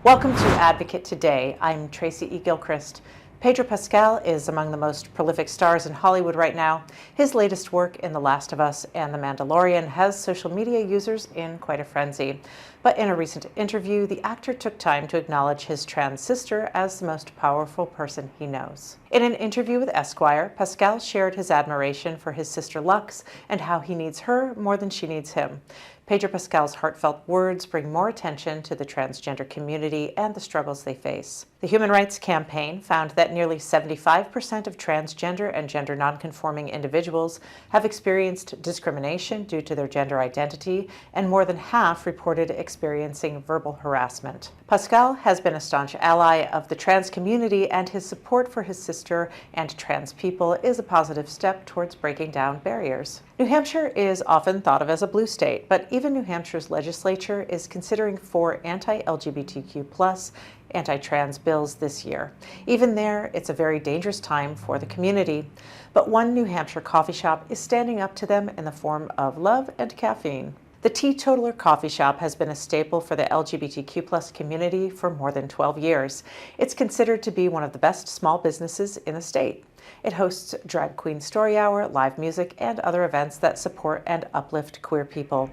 Welcome to Advocate Today. I'm Tracy E. Gilchrist. Pedro Pascal is among the most prolific stars in Hollywood right now. His latest work in The Last of Us and The Mandalorian has social media users in quite a frenzy. But in a recent interview, the actor took time to acknowledge his trans sister as the most powerful person he knows. In an interview with Esquire, Pascal shared his admiration for his sister Lux and how he needs her more than she needs him. Pedro Pascal's heartfelt words bring more attention to the transgender community and the struggles they face. The Human Rights Campaign found that nearly 75% of transgender and gender nonconforming individuals have experienced discrimination due to their gender identity, and more than half reported experiencing verbal harassment. Pascal has been a staunch ally of the trans community, and his support for his sister and trans people is a positive step towards breaking down barriers. New Hampshire is often thought of as a blue state, but even New Hampshire's legislature is considering 4 anti-LGBTQ+ anti-trans bills this year. Even there, it's a very dangerous time for the community. But one New Hampshire coffee shop is standing up to them in the form of love and caffeine. The Teatotaller Coffee Shop has been a staple for the LGBTQ+ community for more than 12 years. It's considered to be one of the best small businesses in the state. It hosts Drag Queen Story Hour, live music, and other events that support and uplift queer people.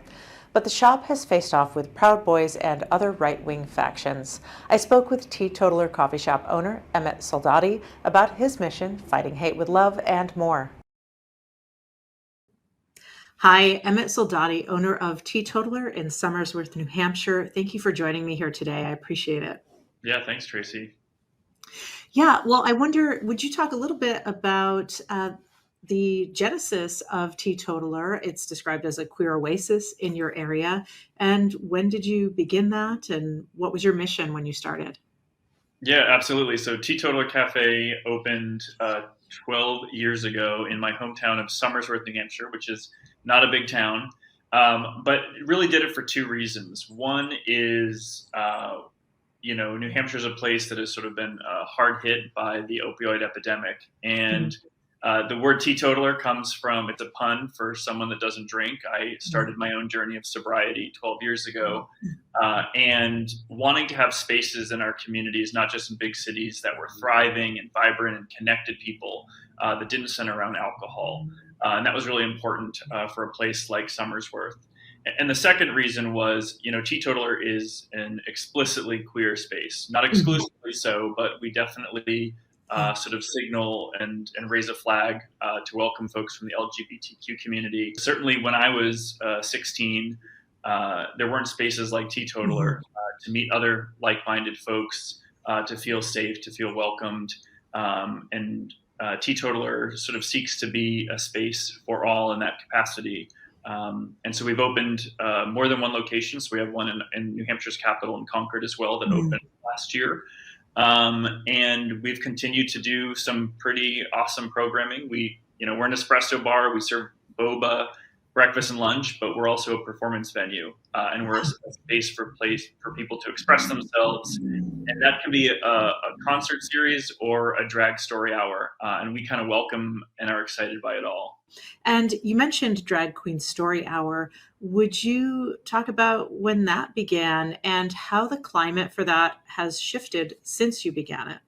But the shop has faced off with Proud Boys and other right-wing factions. I spoke with Teatotaller Coffee Shop owner Emmett Soldati about his mission, fighting hate with love, and more. Hi, Emmett Soldati, owner of Teatotaller in Somersworth, New Hampshire. Thank you for joining me here today. I appreciate it. Yeah, thanks, Tracy. Yeah, well, I wonder, would you talk a little bit about the genesis of Teatotaller? It's described as a queer oasis in your area. And when did you begin that? And what was your mission when you started? Yeah, absolutely. So Teatotaller Cafe opened 12 years ago in my hometown of Somersworth, New Hampshire, which is not a big town, but really did it for 2 reasons. One is, New Hampshire is a place that has sort of been hard hit by the opioid epidemic. And the word teetotaler comes from, it's a pun for someone that doesn't drink. I started my own journey of sobriety 12 years ago, and wanting to have spaces in our communities, not just in big cities, that were thriving and vibrant and connected people that didn't center around alcohol. And that was really important for a place like Somersworth. And the second reason was, Teetotaller is an explicitly queer space, not exclusively so, but we definitely sort of signal and raise a flag to welcome folks from the LGBTQ community. Certainly when I was 16, there weren't spaces like Teetotaller to meet other like-minded folks, to feel safe, to feel welcomed. And Teetotaller sort of seeks to be a space for all in that capacity. And so we've opened more than one location. So we have one in New Hampshire's capital in Concord as well that opened last year. And we've continued to do some pretty awesome programming. We're an espresso bar. We serve boba, breakfast and lunch, but we're also a performance venue, and we're a space for people to express themselves. And that can be a concert series or a drag story hour. And we kind of welcome and are excited by it all. And you mentioned Drag Queen Story Hour. Would you talk about when that began and how the climate for that has shifted since you began it?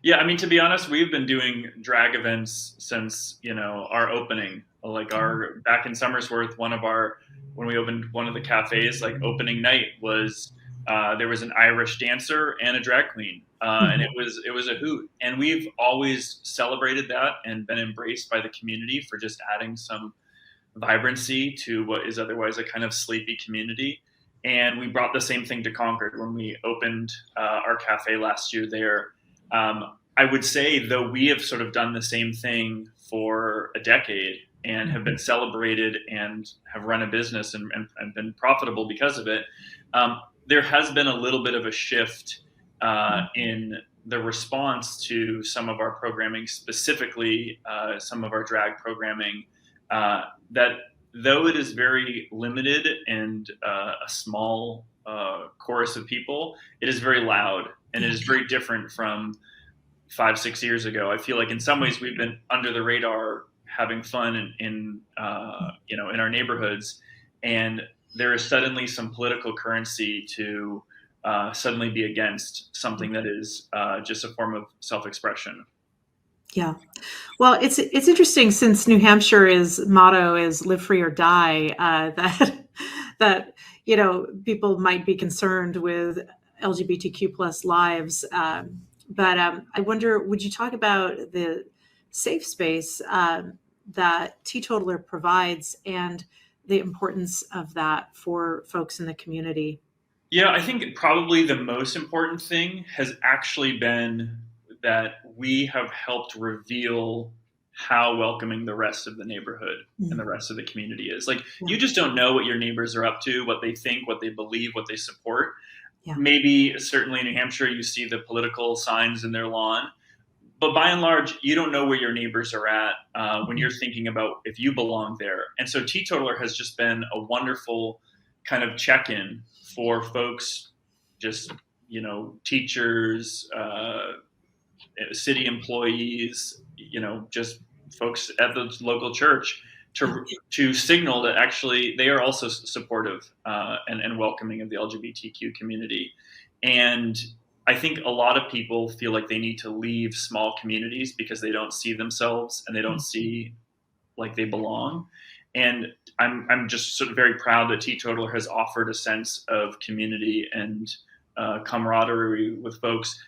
Yeah, I mean, to be honest, we've been doing drag events since, our opening. Like back in Somersworth, when we opened one of the cafes, like opening night was, there was an Irish dancer and a drag queen. And it was a hoot. And we've always celebrated that and been embraced by the community for just adding some vibrancy to what is otherwise a kind of sleepy community. And we brought the same thing to Concord when we opened our cafe last year there. I would say, though we have sort of done the same thing for a decade and have been celebrated and have run a business and been profitable because of it, there has been a little bit of a shift in the response to some of our programming, specifically some of our drag programming, that though it is very limited and a small chorus of people, it is very loud and it is very different from 5-6 years ago. I feel like in some ways we've been under the radar, having fun in our neighborhoods, and there is suddenly some political currency to suddenly be against something that is just a form of self-expression. Yeah. Well, it's interesting since New Hampshire's motto is "Live Free or Die." That people might be concerned with LGBTQ plus lives, but I wonder, would you talk about the safe space that Teetotaler provides and the importance of that for folks in the community? Yeah, I think probably the most important thing has actually been that we have helped reveal how welcoming the rest of the neighborhood and the Mm. rest of the community is. Like, Yeah. you just don't know what your neighbors are up to, what they think, what they believe, what they support. Yeah. Maybe, certainly in New Hampshire, you see the political signs in their lawn, but by and large, you don't know where your neighbors are at when Mhm. you're thinking about if you belong there. And so Teetotaler has just been a wonderful kind of check-in for folks, just, teachers, city employees, just folks at the local church, Yeah. to signal that actually they are also supportive and welcoming of the LGBTQ community. And I think a lot of people feel like they need to leave small communities because they don't see themselves and they don't see like they belong. And I'm just sort of very proud that Teetotaler has offered a sense of community and camaraderie with folks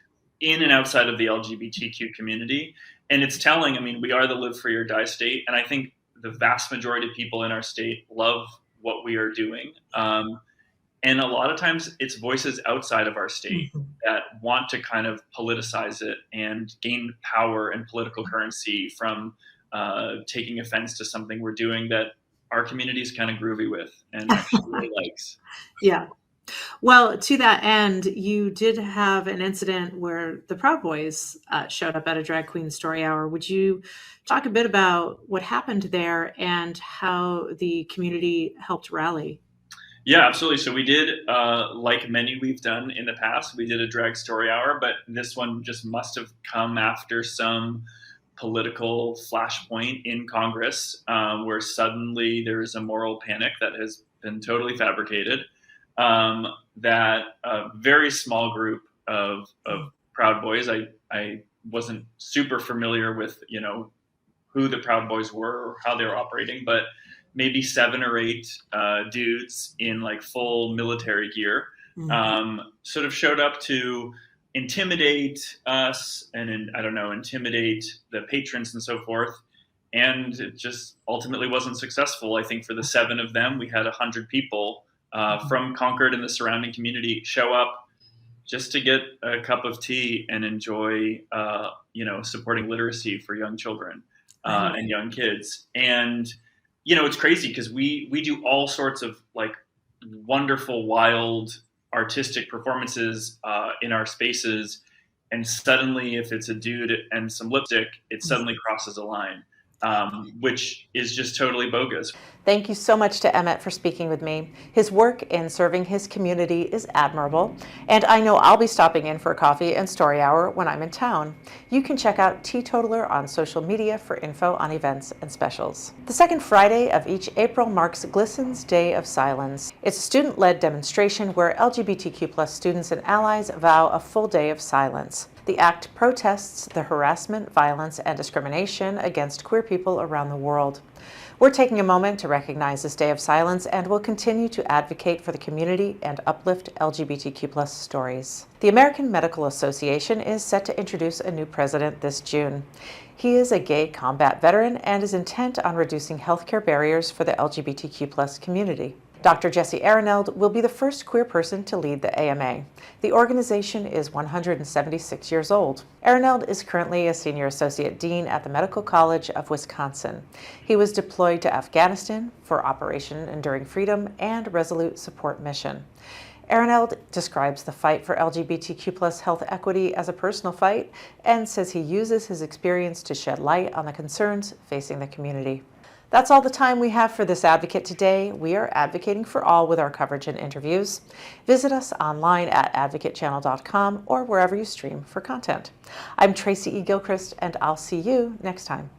in and outside of the LGBTQ community. And it's telling. I mean, we are the live free or die state, and I think the vast majority of people in our state love what we are doing. And a lot of times it's voices outside of our state Mhm. that want to kind of politicize it and gain power and political currency from taking offense to something we're doing that our community is kind of groovy with and actually really likes. Yeah. Well, to that end, you did have an incident where the Proud Boys showed up at a drag queen story hour. Would you talk a bit about what happened there and how the community helped rally? Yeah, absolutely. So we did, like many we've done in the past, we did a drag story hour, but this one just must have come after some political flashpoint in Congress, where suddenly there is a moral panic that has been totally fabricated. That a very small group of Proud Boys, I wasn't super familiar with, who the Proud Boys were or how they were operating, but maybe 7 or 8 dudes in like full military gear Mhm. sort of showed up to intimidate us and I don't know, intimidate the patrons and so forth. And it just ultimately wasn't successful. I think for the 7 of them, we had 100 people from Concord and the surrounding community show up just to get a cup of tea and enjoy, supporting literacy for young children Right. and young kids. And it's crazy because we do all sorts of like wonderful, wild, artistic performances in our spaces, and suddenly, if it's a dude and some lipstick, it suddenly crosses a line, which is just totally bogus. Thank you so much to Emmett for speaking with me. His work in serving his community is admirable, and I know I'll be stopping in for a coffee and story hour when I'm in town. You can check out Teetotaler on social media for info on events and specials. The second Friday of each April marks Glisten's Day of Silence. It's a student-led demonstration where LGBTQ+ students and allies vow a full day of silence. The act protests the harassment, violence, and discrimination against queer people around the world. We're taking a moment to recognize this day of silence and will continue to advocate for the community and uplift LGBTQ+ stories. The American Medical Association is set to introduce a new president this June. He is a gay combat veteran and is intent on reducing healthcare barriers for the LGBTQ+ community. Dr. Jesse Areneld will be the first queer person to lead the AMA. The organization is 176 years old. Areneld is currently a senior associate dean at the Medical College of Wisconsin. He was deployed to Afghanistan for Operation Enduring Freedom and Resolute Support Mission. Areneld describes the fight for LGBTQ+ health equity as a personal fight and says he uses his experience to shed light on the concerns facing the community. That's all the time we have for This Advocate today. We are advocating for all with our coverage and interviews. Visit us online at advocatechannel.com or wherever you stream for content. I'm Tracy E. Gilchrist, and I'll see you next time.